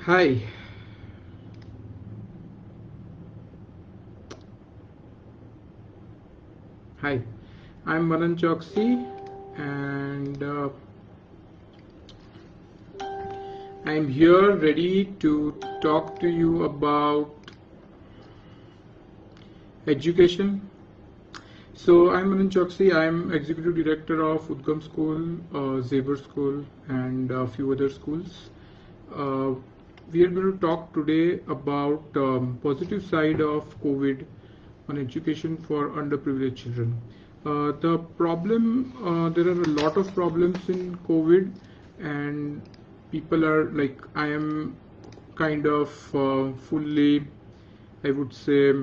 Hi, hi. I'm Manan Choksi, and I'm here ready to talk to you about education. So I'm Manan Choksi. I'm Executive Director of Udgam School, Zaber School, and a few other schools. Uh, we are going to talk today about positive side of COVID on education for underprivileged children. There are a lot of problems in COVID, and people are like, I am kind of fully, I would say,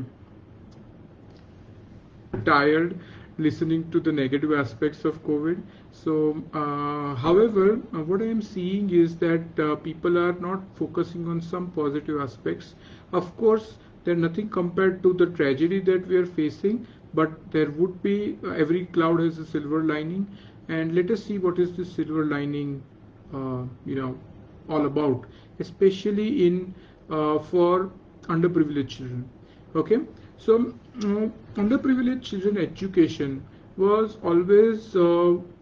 tired listening to the negative aspects of COVID. So, however, what I am seeing is that people are not focusing on some positive aspects. Of course, they're nothing compared to the tragedy that we are facing, but there would be every cloud has a silver lining, and let us see what is the silver lining, uh, you know, all about, especially in for underprivileged children. Okay, so underprivileged children education was always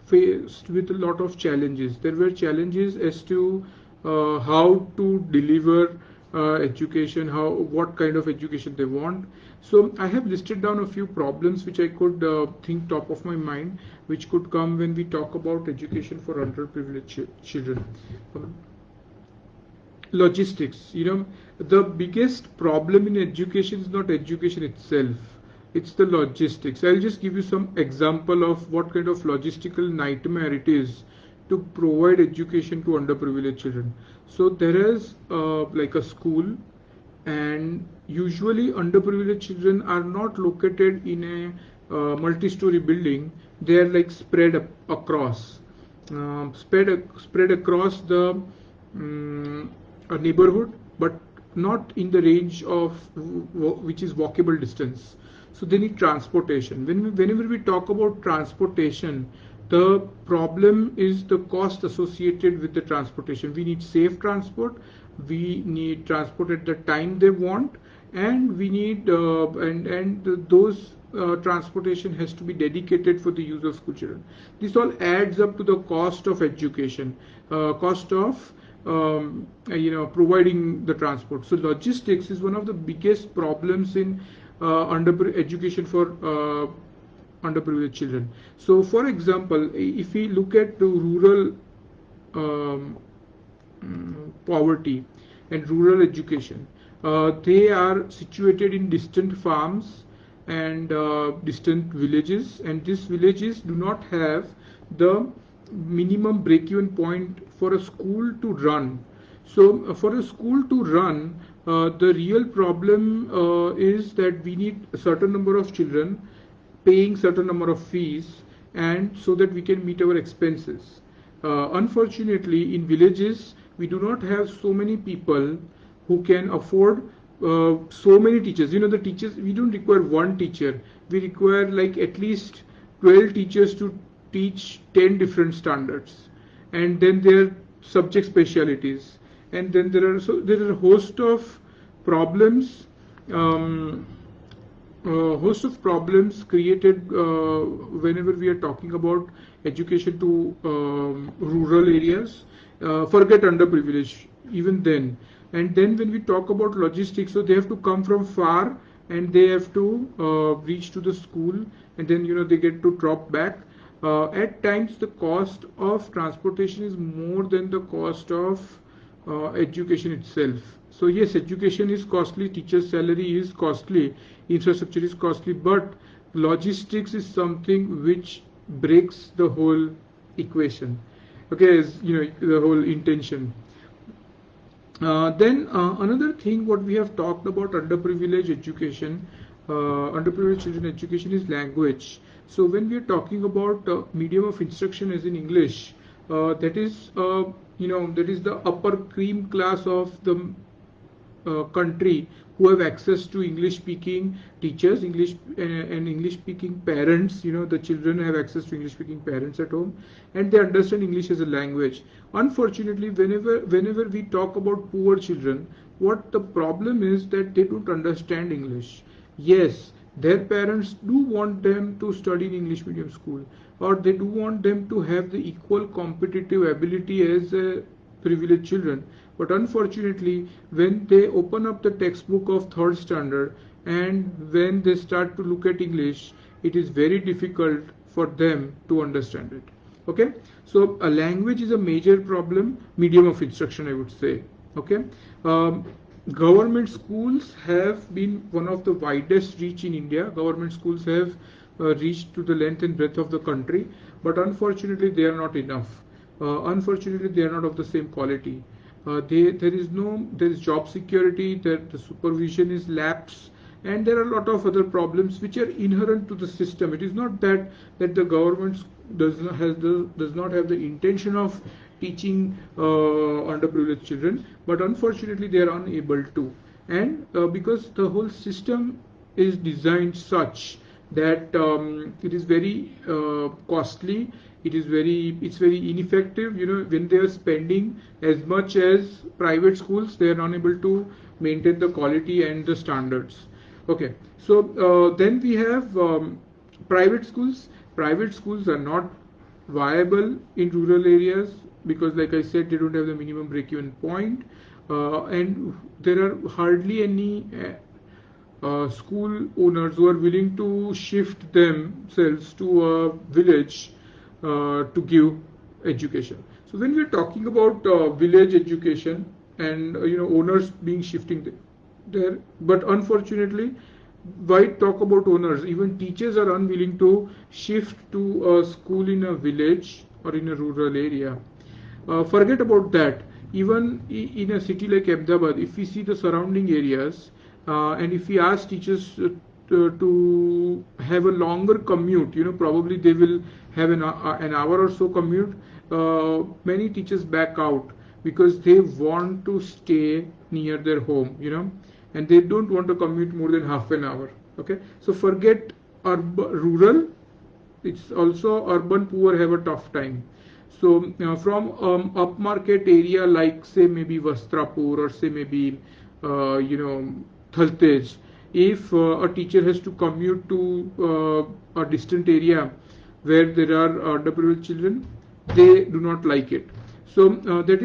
faced with a lot of challenges. There were challenges as to how to deliver education, what kind of education they want. So I have listed down a few problems which I could think top of my mind, which could come when we talk about education for underprivileged children. Um, Logistics, the biggest problem in education is not education itself, it's the logistics. I'll just give you some example of what kind of logistical nightmare it is to provide education to underprivileged children. So there is like a school, and usually underprivileged children are not located in a multi-story building. They are like across spread across the a neighborhood, but not in the range of which is walkable distance. So they need transportation. Whenever we talk about transportation, the problem is the cost associated with the transportation. We need safe transport, we need transport at the time they want, and we need those transportation has to be dedicated for the use of school children. This all adds up to the cost of education, cost of providing the transport. So logistics is one of the biggest problems in under education for underprivileged children. So for example, if we look at the rural um, poverty and rural education, they are situated in distant farms and distant villages, and these villages do not have the minimum break-even point for a school to run. So for a school to run, the real problem is that we need a certain number of children paying certain number of fees, and so that we can meet our expenses. Unfortunately, in villages, we do not have so many people who can afford so many teachers. The teachers, we don't require one teacher. We require like at least 12 teachers to teach 10 different standards. And then their subject specialities. And then there are a host of problems um, host of problems created whenever we are talking about education to rural areas. Forget underprivileged, even then. And then when we talk about logistics, so they have to come from far, and they have to reach to the school, and then they get to drop back. At times, the cost of transportation is more than the cost of education itself. So yes, education is costly, teacher's salary is costly, infrastructure is costly, but logistics is something which breaks the whole equation. Okay, is the whole intention. Then another thing what we have talked about underprivileged education, underprivileged children education is language. So when we are talking about medium of instruction as in English, that is that is the upper cream class of the country who have access to English speaking teachers, and English speaking parents. The children have access to English speaking parents at home, and they understand English as a language. Unfortunately, whenever we talk about poor children, what the problem is that they don't understand English. Yes, their parents do want them to study in English medium school, or they do want them to have the equal competitive ability as privileged children. But unfortunately, when they open up the textbook of third standard and when they start to look at English, it is very difficult for them to understand it. Okay, so a language is a major problem, medium of instruction, I would say. Okay. Government schools have been one of the widest reach in India. Government schools have reached to the length and breadth of the country, but unfortunately they are not enough. Unfortunately, they are not of the same quality. There is job security, the supervision is lapse, and there are a lot of other problems which are inherent to the system. It is not that the government does not have the intention of teaching underprivileged children, but unfortunately they are unable to, and because the whole system is designed such that it is very costly. It's very ineffective. When they are spending as much as private schools, they are unable to maintain the quality and the standards. Okay, so then we have private schools. Private schools are not viable in rural areas because, like I said, they don't have the minimum break-even point, and there are hardly any school owners who are willing to shift themselves to a village to give education. So when we are talking about village education and owners being shifting there, but unfortunately, why talk about owners? Even teachers are unwilling to shift to a school in a village or in a rural area. Forget about that. Even in a city like Ahmedabad, if we see the surrounding areas, and if we ask teachers to have a longer commute, probably they will have an hour or so commute. Many teachers back out because they want to stay near their home, and they don't want to commute more than half an hour. Okay, so forget rural. It's also urban poor have a tough time. So from upmarket area like say maybe Vastrapur or say maybe Thaltej, if a teacher has to commute to a distant area where there are underprivileged children, they do not like it. So that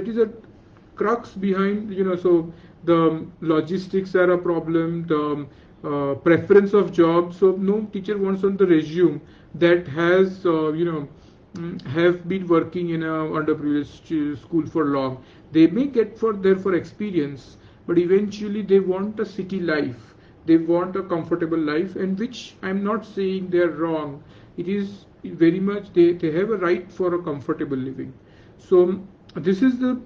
is a crux behind, so the logistics are a problem, the preference of jobs. So no teacher wants on the resume that has have been working in a underprivileged school for long. They may get there for experience, but eventually they want a city life. They want a comfortable life, and which I'm not saying they're wrong. It is very much they have a right for a comfortable living. So this is the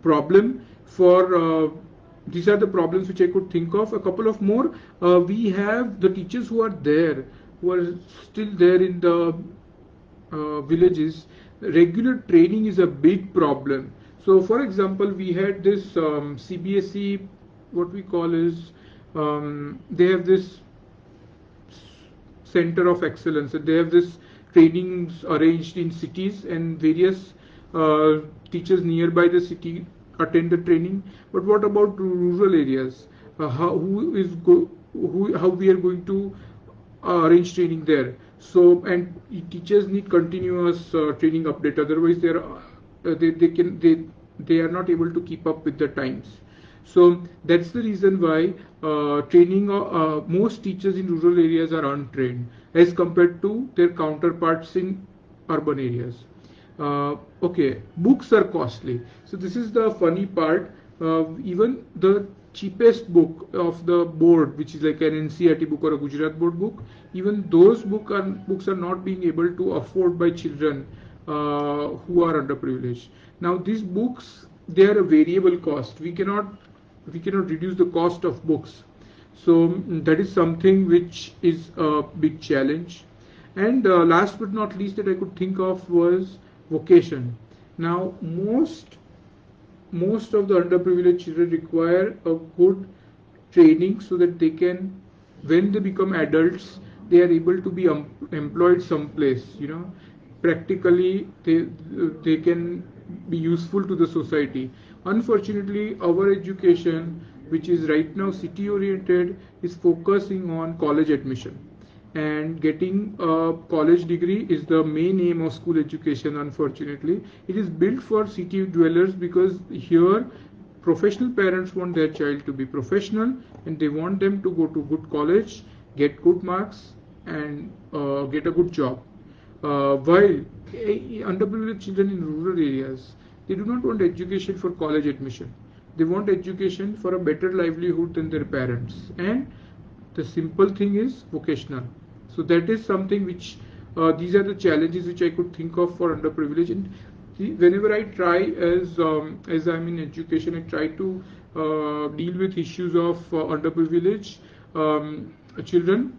problem for these are the problems which I could think of. A couple of more. We have the teachers who are still there in the villages. Regular training is a big problem. So for example, we had this CBSE, what we call is they have this center of excellence, and they have this trainings arranged in cities, and various teachers nearby the city attend the training. But what about rural areas? How we are going to arrange training there? So, and teachers need continuous training update, otherwise they are not able to keep up with the times. So that's the reason why training most teachers in rural areas are untrained as compared to their counterparts in urban areas. Okay, books are costly. So this is the funny part. Even the cheapest book of the board, which is like an NCERT book or a Gujarat board book, even those books are not being able to afford by children who are underprivileged. Now these books, they are a variable cost. We cannot reduce the cost of books. So that is something which is a big challenge. And last but not least that I could think of was vocation. Now most most of the underprivileged children require a good training so that they can, when they become adults, they are able to be employed someplace, practically they can be useful to the society. Unfortunately, our education, which is right now city oriented, is focusing on college admission, and getting a college degree is the main aim of school education. Unfortunately, it is built for city dwellers because here professional parents want their child to be professional, and they want them to go to good college, get good marks, and get a good job. While underprivileged children in rural areas, they do not want education for college admission. They want education for a better livelihood than their parents, and the simple thing is vocational. So that is something which these are the challenges which I could think of for underprivileged. And whenever I try, as I'm in education, I try to deal with issues of underprivileged children.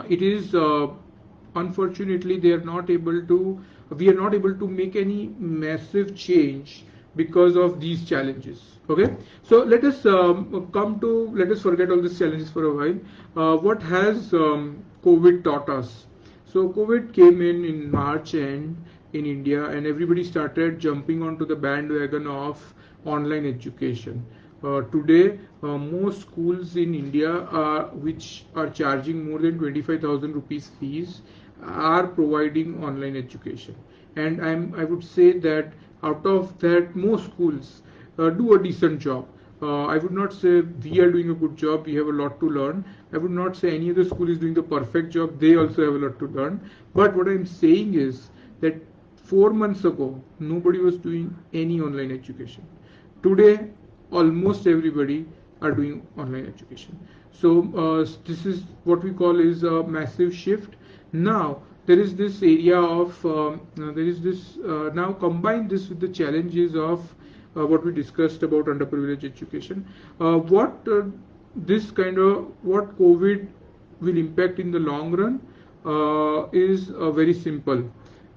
It is unfortunately they are not able to. We are not able to make any massive change because of these challenges. Okay, so let us let us forget all these challenges for a while. What has COVID taught us? So COVID came in March end in India, and everybody started jumping onto the bandwagon of online education. Today, most schools in India which are charging more than 25,000 rupees fees are providing online education, and I would say that out of that, most schools do a decent job. I would not say we are doing a good job. We have a lot to learn. I would not say any other school is doing the perfect job. They also have a lot to learn. But what I'm saying is that 4 months ago, nobody was doing any online education. Today, almost everybody are doing online education. So this is what we call is a massive shift. Now there is this area of now combine this with the challenges of what we discussed about underprivileged education. What COVID will impact in the long run is very simple.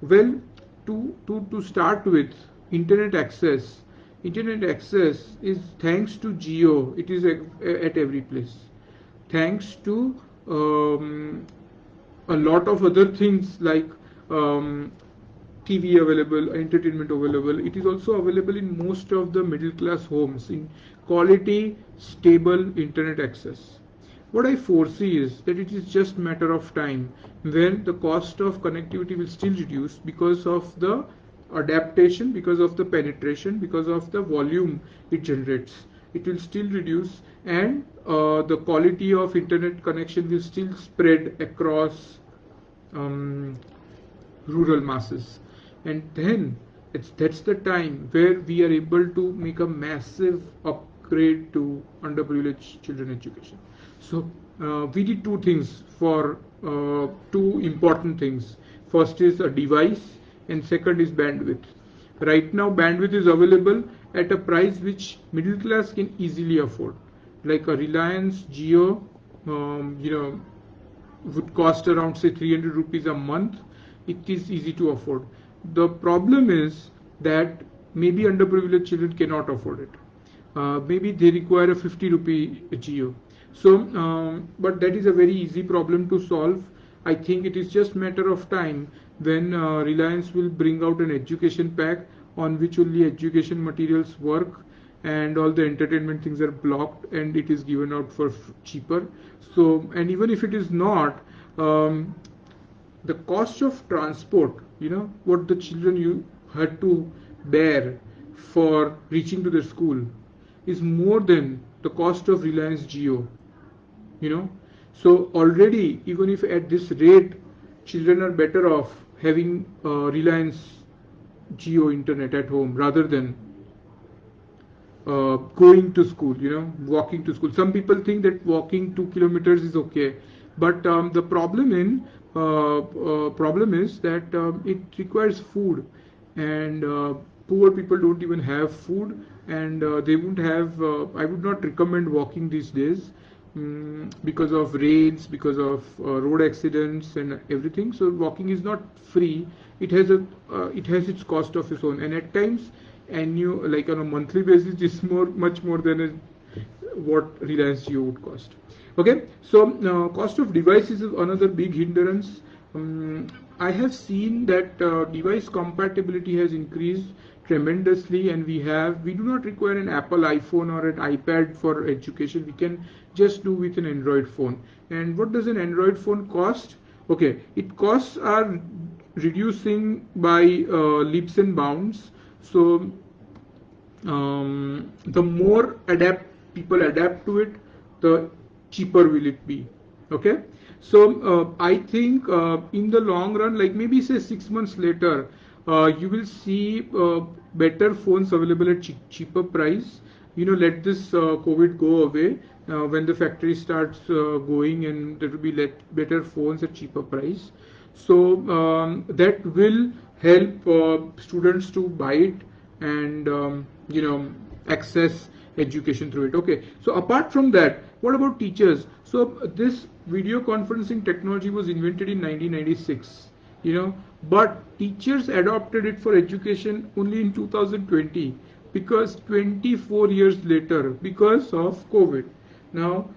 Well, to start with, internet access. Internet access is, thanks to Geo, it is at every place. Thanks to a lot of other things like TV available, entertainment available. It is also available in most of the middle class homes in quality, stable internet access. What I foresee is that it is just matter of time when the cost of connectivity will still reduce because of the adaptation, because of the penetration, because of the volume it generates. It will still reduce, and the quality of internet connection will still spread across rural masses, and then that's the time where we are able to make a massive upgrade to underprivileged children education. So we did two things for two important things. First is a device, and second is bandwidth. Right now bandwidth is available at a price which middle class can easily afford, like a Reliance Jio would cost around say 300 rupees a month. It is easy to afford. The problem is that maybe underprivileged children cannot afford it. Maybe they require a 50 rupee Jio. So but that is a very easy problem to solve. I think it is just matter of time when Reliance will bring out an education pack on which only education materials work, and all the entertainment things are blocked, and it is given out for cheaper. So, and even if it is not, the cost of transport, what the children you had to bear for reaching to the school is more than the cost of Reliance Jio. So already, even if at this rate, children are better off having Reliance Jio internet at home rather than going to school, walking to school. Some people think that walking 2 kilometers is okay, but the problem is that it requires food, and poor people don't even have food, and they won't have. I would not recommend walking these days because of rains, because of road accidents and everything. So walking is not free. It has its cost of its own, and at times annual, like on a monthly basis, is much more than what Reliance Jio would cost. Okay, so cost of devices is another big hindrance. I have seen that device compatibility has increased tremendously, and we do not require an Apple iPhone or an iPad for education. We can just do with an Android phone. And what does an Android phone cost? Okay, it costs are reducing by leaps and bounds. So the more people adapt to it, the cheaper will it be. Okay, so I think in the long run, like maybe say 6 months later, you will see better phones available at cheaper price. Let this COVID go away, when the factory starts going, and there will be better phones at cheaper price. So that will help students to buy it and access education through it. Okay, so apart from that, what about teachers? So this video conferencing technology was invented in 1996, but teachers adopted it for education only in 2020, because 24 years later, because of COVID. Now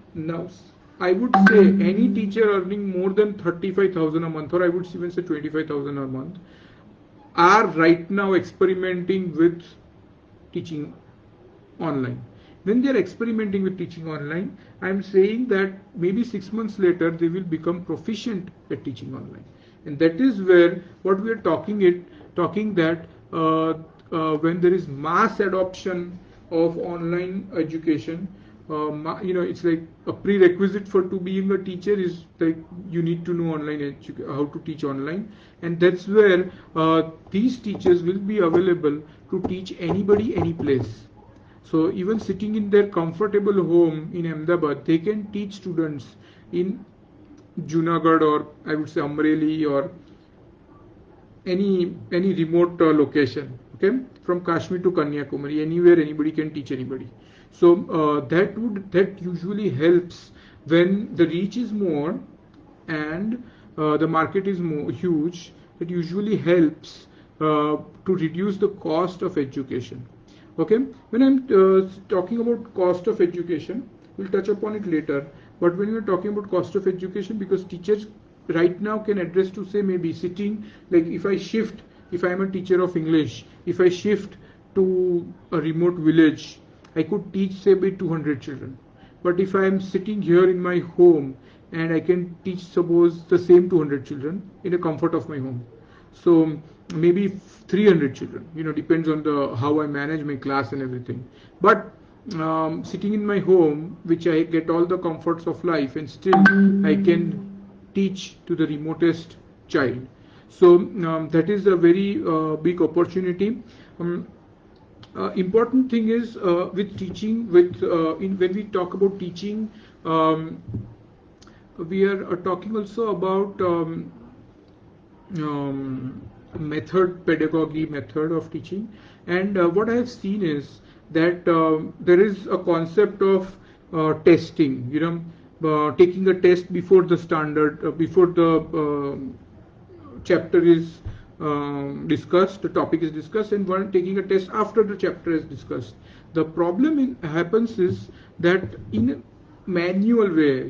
I would say any teacher earning more than 35,000 a month, or I would even say 25,000 a month, are right now experimenting with teaching online. When they are experimenting with teaching online, I am saying that maybe 6 months later they will become proficient at teaching online, and that is where what we are talking that when there is mass adoption of online education, it's like a prerequisite for to being a teacher is like you need to know how to teach online, and that's where these teachers will be available to teach anybody, any place. So even sitting in their comfortable home in Ahmedabad, they can teach students in Junagadh, or I would say Amreli, or any remote location. Okay, from Kashmir to Kanyakumari, anywhere anybody can teach anybody. So that usually helps when the reach is more and the market is more huge. It usually helps to reduce the cost of education. Okay, when I'm talking about cost of education, we'll touch upon it later. But when we're talking about cost of education, because teachers right now can address to say maybe sitting, like if I'm a teacher of English, if I shift to a remote village, I could teach say by 200 children. But if I am sitting here in my home, and I can teach suppose the same 200 children in the comfort of my home, so maybe 300 children, depends on how I manage my class and everything. But sitting in my home, which I get all the comforts of life, and still I can teach to the remotest child. So that is a very big opportunity. Important thing is with teaching, when we talk about teaching, we are talking also about pedagogy method of teaching. And what I have seen is that there is a concept of testing, taking a test before the standard, before the chapter is discussed, the topic is discussed, and one taking a test after the chapter is discussed. The problem happens is that in a manual way,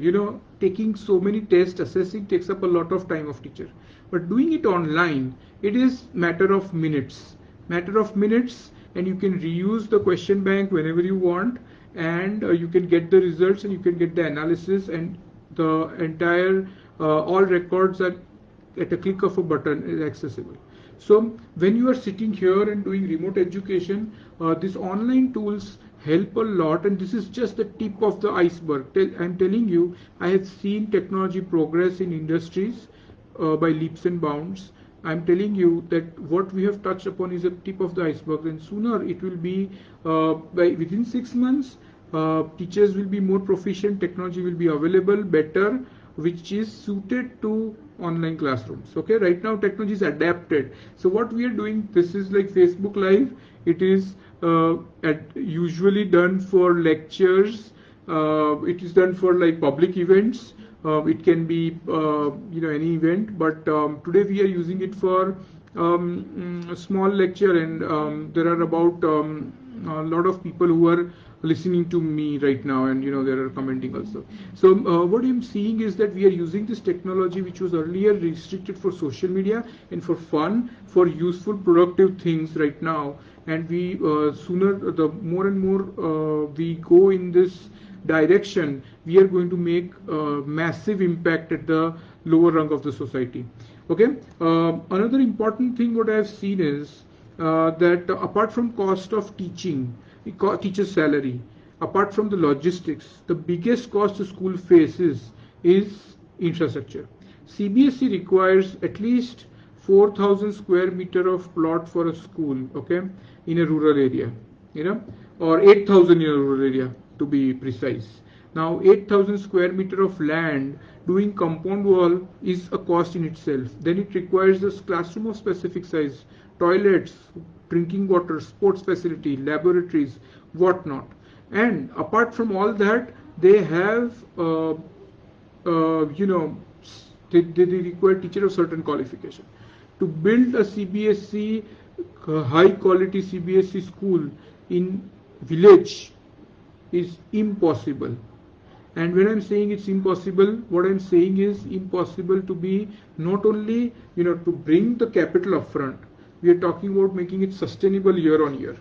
taking so many tests, assessing takes up a lot of time of teacher. But doing it online, it is matter of minutes, and you can reuse the question bank whenever you want, and you can get the results, and you can get the analysis, and the entire all records are at a click of a button is accessible. So when you are sitting here and doing remote education, these online tools help a lot, and this is just the tip of the iceberg. I'm telling you, I have seen technology progress in industries by leaps and bounds. I'm telling you that what we have touched upon is a tip of the iceberg, and sooner it will be within 6 months, teachers will be more proficient, technology will be available better, which is suited to online classrooms. Okay, right now technology is adapted. So what we are doing, this is like Facebook Live. It is usually done for lectures. It is done for like public events. It can be any event, but today we are using it for a small lecture, and there are about a lot of people who are listening to me right now, and they are commenting also. So what I'm seeing is that we are using this technology which was earlier restricted for social media and for fun, for useful productive things right now, and we sooner the more and more we go in this direction, we are going to make massive impact at the lower rung of the society. Okay. Another important thing what I have seen is that apart from cost of teaching, teacher's salary, apart from the logistics, the biggest cost the school faces is infrastructure. CBSE requires at least 4,000 square meter of plot for a school, okay, in a rural area, or 8,000 in a rural area to be precise. Now 8,000 square meter of land doing compound wall is a cost in itself. Then it requires a classroom of specific size, toilets, drinking water, sports facility, laboratories, whatnot. And apart from all that, they have they require teacher of certain qualification. To build a CBSE high quality CBSE school in village is impossible. And when I'm saying it's impossible, what I'm saying is impossible to be not only to bring the capital upfront. We are talking about making it sustainable year on year.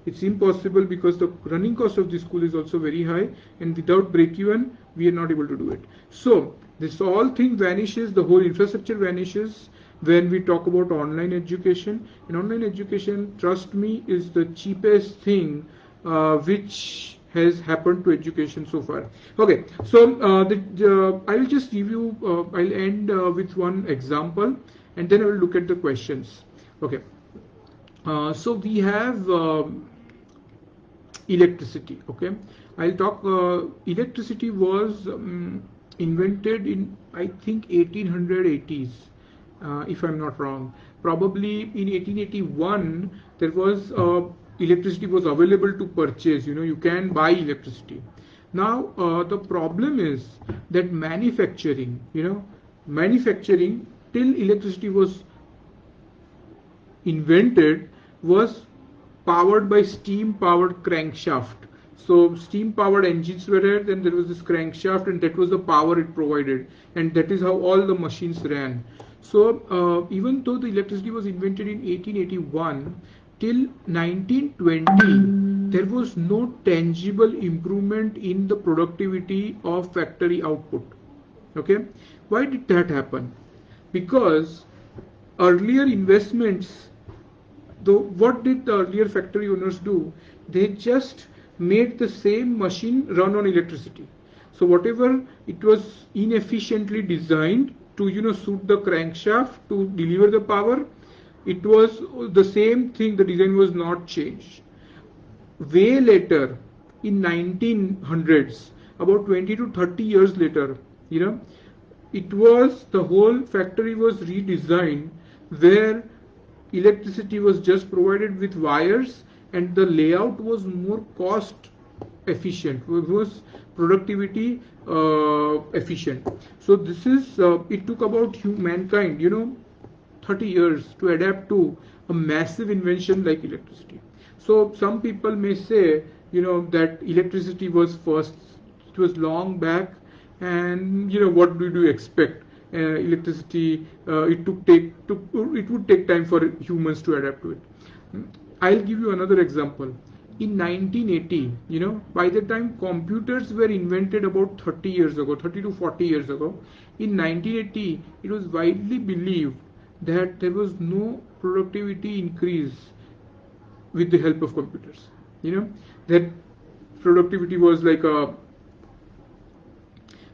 It's impossible because the running cost of the school is also very high, and without break even we are not able to do it. So this all thing vanishes, the whole infrastructure vanishes when we talk about online education. And online education, trust me, is the cheapest thing which has happened to education so far. Okay, so I will just give you, I'll end with one example, and then I will look at the questions. Okay, so we have electricity. Okay, I'll talk. Electricity was invented in, I think, 1880s, if I'm not wrong. Probably in 1881 there was electricity was available to purchase. You can buy electricity. Now the problem is that manufacturing till electricity was invented was powered by steam powered crankshaft. So steam powered engines were there, then there was this crankshaft, and that was the power it provided, and that is how all the machines ran. So even though the electricity was invented in 1881, till 1920 there was no tangible improvement in the productivity of factory output. Okay, why did that happen? Because earlier investments, though, what did the earlier factory owners do? They just made the same machine run on electricity. So whatever it was inefficiently designed to suit the crankshaft to deliver the power, it was the same thing. The design was not changed. Way later, in 1900s, about 20 to 30 years later, it was, the whole factory was redesigned, where electricity was just provided with wires, and the layout was more cost efficient, was productivity efficient. So this is it took about mankind 30 years to adapt to a massive invention like electricity. So some people may say that electricity was first, it was long back, and what do you expect? Electricity, it would take time for humans to adapt to it. I'll give you another example. In 1980, by the time computers were invented about 30 years ago, 30 to 40 years ago, in 1980, it was widely believed that there was no productivity increase with the help of computers. That productivity was like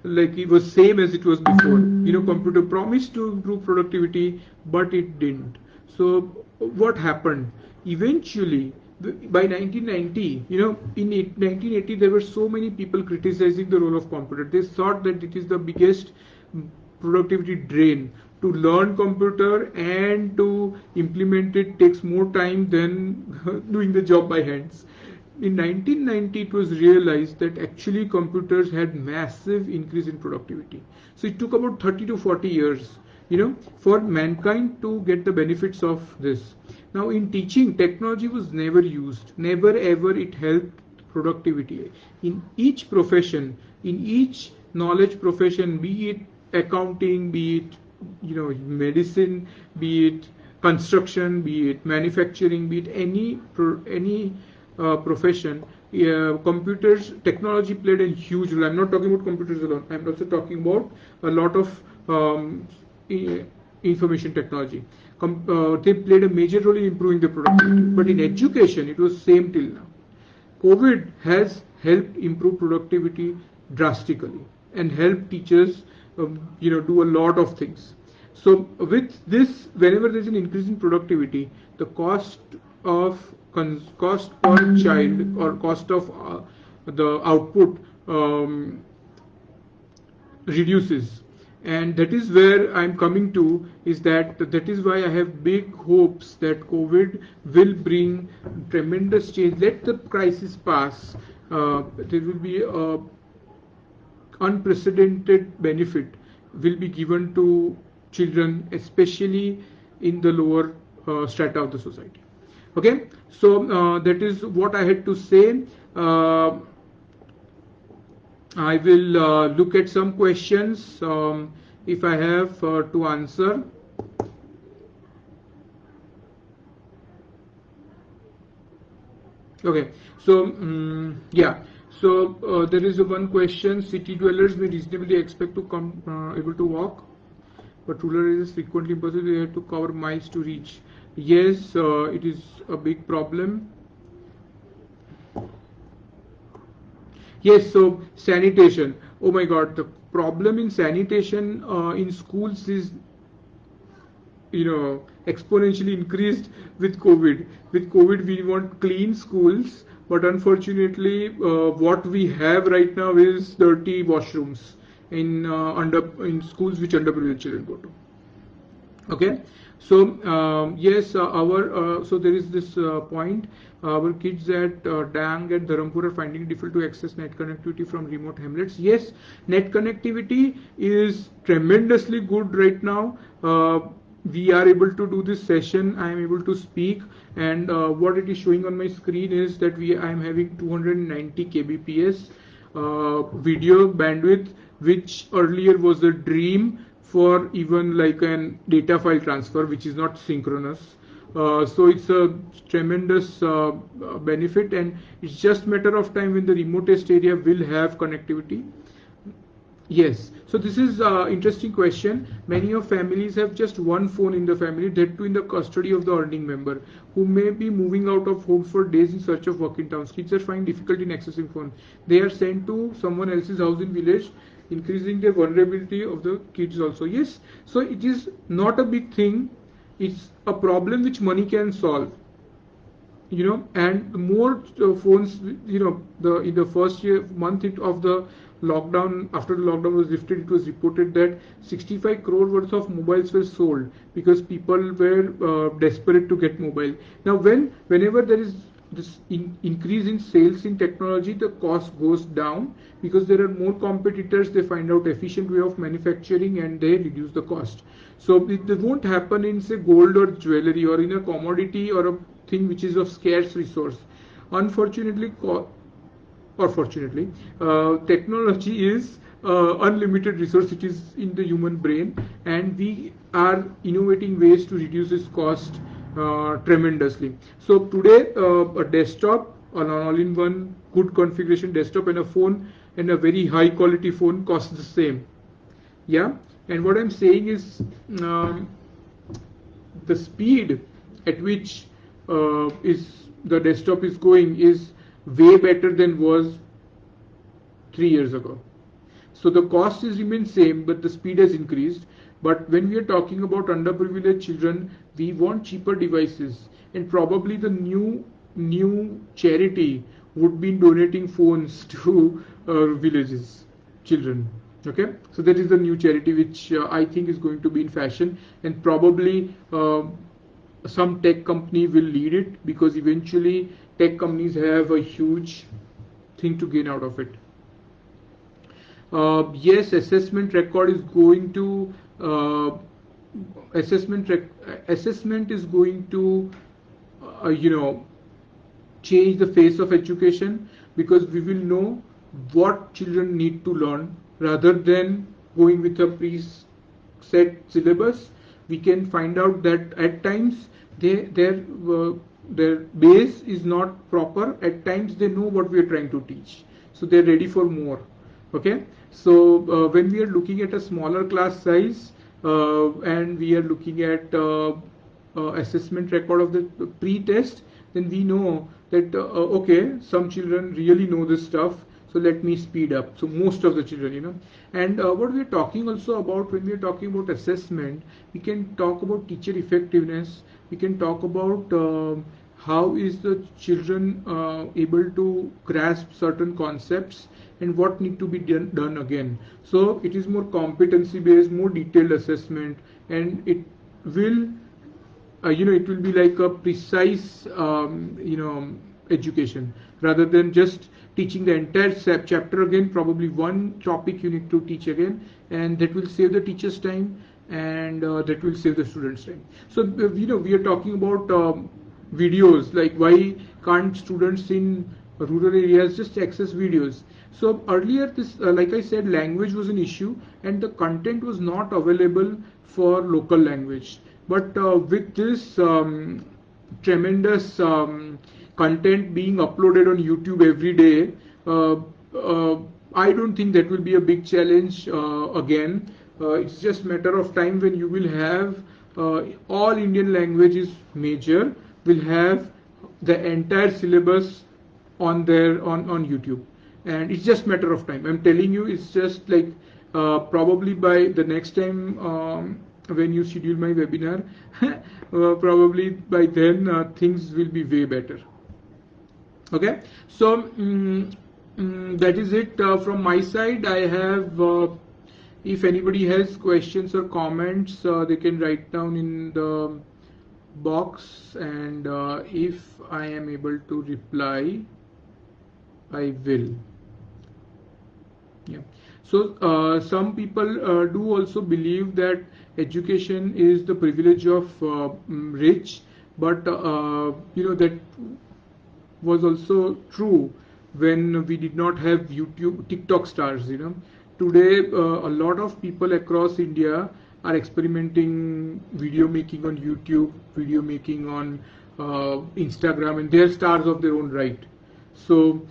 it was same as it was before. Computer promised to improve productivity, but it didn't. So what happened? Eventually, by 1990, in 1980, there were so many people criticizing the role of computer. They thought that it is the biggest productivity drain. To learn computer and to implement it takes more time than doing the job by hands. in 1990 it was realized that actually computers had massive increase in productivity. So it took about 30 to 40 years, for mankind to get the benefits of this. Now in teaching, technology was never used, never ever it helped productivity. In each profession, in each knowledge profession, be it accounting, be it medicine, be it construction, be it manufacturing, be it any profession, computers, technology played a huge role. I'm not talking about computers alone. I'm also talking about a lot of information technology. They played a major role in improving the productivity. But in education, it was same till now. COVID has helped improve productivity drastically and help teachers, do a lot of things. So with this, whenever there is an increase in productivity, the cost per child or cost of the output reduces, and that is where I'm coming to, is that is why I have big hopes that COVID will bring tremendous change. Let the crisis pass. There will be a unprecedented benefit will be given to children, especially in the lower strata of the society. Okay, so that is what I had to say. I will look at some questions if I have to answer. Okay, so yeah. So there is one question: city dwellers may reasonably expect to come able to walk, but rural areas frequently impossible. They have to cover miles to reach. Yes, it is a big problem. Yes, so sanitation. Oh my God, the problem in sanitation in schools is, exponentially increased with COVID. With COVID, we want clean schools, but unfortunately, what we have right now is dirty washrooms in schools which underprivileged children go to. Okay, so yes, so there is this point. Our kids at Dang and Dharampur are finding it difficult to access net connectivity from remote hamlets. Yes, net connectivity is tremendously good right now. We are able to do this session. I am able to speak, and what it is showing on my screen is that I am having 290 kbps video bandwidth, which earlier was a dream for even like an data file transfer, which is not synchronous. So it's a tremendous benefit, and it's just matter of time when the remotest area will have connectivity. Yes, so this is interesting question. Many of families have just one phone in the family, that too in the custody of the earning member, who may be moving out of home for days in search of work in towns. Kids are finding difficulty in accessing phone. They are sent to someone else's house in village, increasing the vulnerability of the kids also. Yes, so it is not a big thing. It's a problem which money can solve. And more phones, in the first month of the lockdown, after the lockdown was lifted, it was reported that 65 crore worth of mobiles were sold because people were desperate to get mobile. Now, whenever there is this increase in sales in technology, the cost goes down because there are more competitors. They find out efficient way of manufacturing and they reduce the cost. So it won't happen in, say, gold or jewelry or in a commodity or a thing which is of scarce resource. Unfortunately, or fortunately, technology is unlimited resource. It is in the human brain, and we are innovating ways to reduce its cost tremendously. So today, a desktop, an all-in-one good configuration desktop, and a phone, and a very high quality phone costs the same. Yeah, and what I'm saying is the speed at which is the desktop is going is way better than was 3 years ago. So the cost is remained same, but the speed has increased. But when we are talking about underprivileged children, we want cheaper devices, and probably the new charity would be donating phones to villages children. Okay, so that is the new charity which I think is going to be in fashion, and probably some tech company will lead it, because eventually tech companies have a huge thing to gain out of it. Yes, assessment record is going to assessment is going to change the face of education, because we will know what children need to learn rather than going with a preset syllabus. We can find out that at times their base is not proper. At times they know what we are trying to teach, so they're ready for more. Okay, so when we are looking at a smaller class size and we are looking at assessment record of the pre-test, then we know that okay, some children really know this stuff, so let me speed up. So most of the children, and what we are talking also about when we are talking about assessment, we can talk about teacher effectiveness. We can talk about how is the children able to grasp certain concepts and what need to be done again. So it is more competency based, more detailed assessment, and it will it will be like a precise education, rather than just teaching the entire chapter again. Probably one topic you need to teach again, and that will save the teacher's time, and that will save the students' time. So we are talking about videos, like why can't students in rural areas just access videos? So earlier this like I said, language was an issue and the content was not available for local language. But with this tremendous content being uploaded on YouTube every day, I don't think that will be a big challenge again. It's just matter of time when you will have all Indian languages major will have the entire syllabus on YouTube, and it's just matter of time. I'm telling you, it's just like probably by the next time when you schedule my webinar, probably by then things will be way better. Okay, so that is it from my side. I have if anybody has questions or comments, they can write down in the box, and if I am able to reply, I will. Yeah. So some people do also believe that education is the privilege of rich, but that was also true when we did not have YouTube, TikTok stars. Today a lot of people across India are experimenting video making on YouTube, video making on Instagram, and they're stars of their own right. So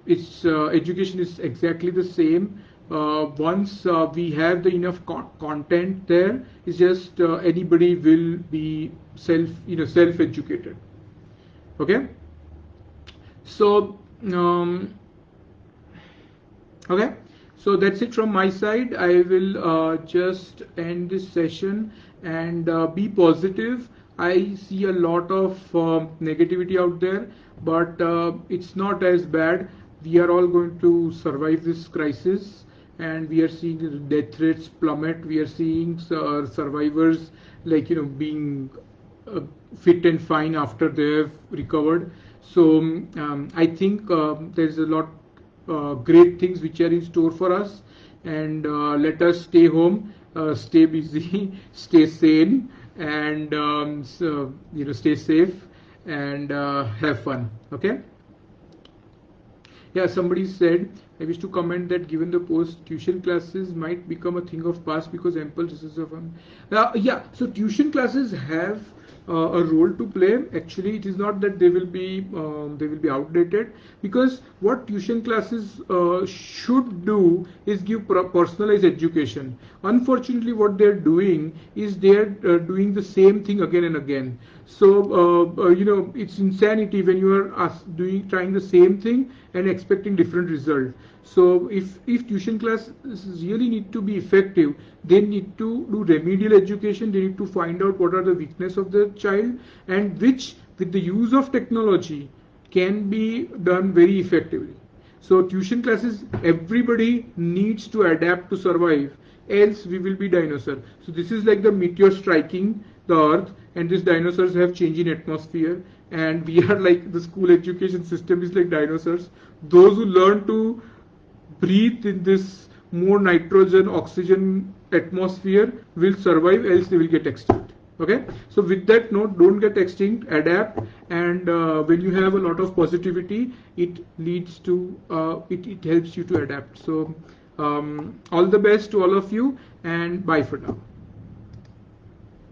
it's education is exactly the same. Once we have the enough content there, it's just anybody will be self-educated. Okay. So okay. So that's it from my side. I will just end this session and be positive. I see a lot of negativity out there, but it's not as bad. We are all going to survive this crisis, and we are seeing death rates plummet. We are seeing survivors being fit and fine after they have recovered. So I think there's a lot great things which are in store for us, and let us stay home, stay busy, stay sane, and stay safe, and have fun. Okay. Yeah, somebody said, I wish to comment that given the post, tuition classes might become a thing of past because ample resources are fun. Yeah, so tuition classes have a role to play. Actually, it is not that they will be outdated, because what tuition classes should do is give personalized education. Unfortunately, what they're doing is they're doing the same thing again and again. So it's insanity when you are trying the same thing and expecting different result. So if tuition classes really need to be effective, they need to do remedial education. They need to find out what are the weaknesses of the child, and which with the use of technology can be done very effectively. So tuition classes, everybody needs to adapt to survive, else we will be dinosaur. So this is like the meteor striking the earth, and these dinosaurs have changed in atmosphere, and we are like, the school education system is like dinosaurs. Those who learn to breathe in this more nitrogen, oxygen atmosphere will survive, else they will get extinct. Okay, so with that note, don't get extinct, adapt, and when you have a lot of positivity, it leads to it helps you to adapt. So all the best to all of you, and bye for now.